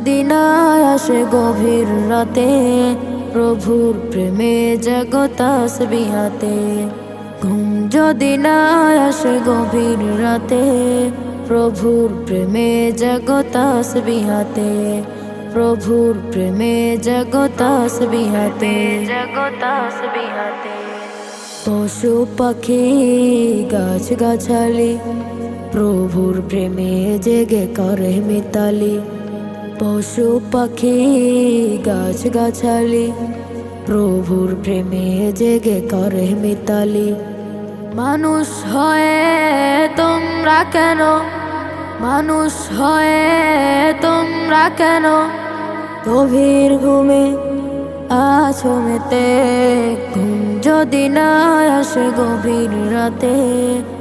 যদি না আসে গভীর রাতে, প্রভুর প্রেমে জাগো তাসবিহাতে। ঘুম যদি না আসে গভীর রাতে, প্রভুর প্রেমে জাগো তাসবিহাতে। প্রভুর প্রেমে জাগো তাসবিহাতে, জাগো তাসবিহাতে। পশু পাখি গাছ গাছালি, প্রভুর প্রেমে জেগে করে মিতালি। পশু পাখি গাছ গাছালি, প্রভুর প্রেমে জেগে করে মিতালি। মানুষ হয়ে তোমরা কেন, মানুষ হয়ে তোমরা কেন গভীর ঘুমে আছো মেতে? ঘুম যদি না আসে গভীর রাতে,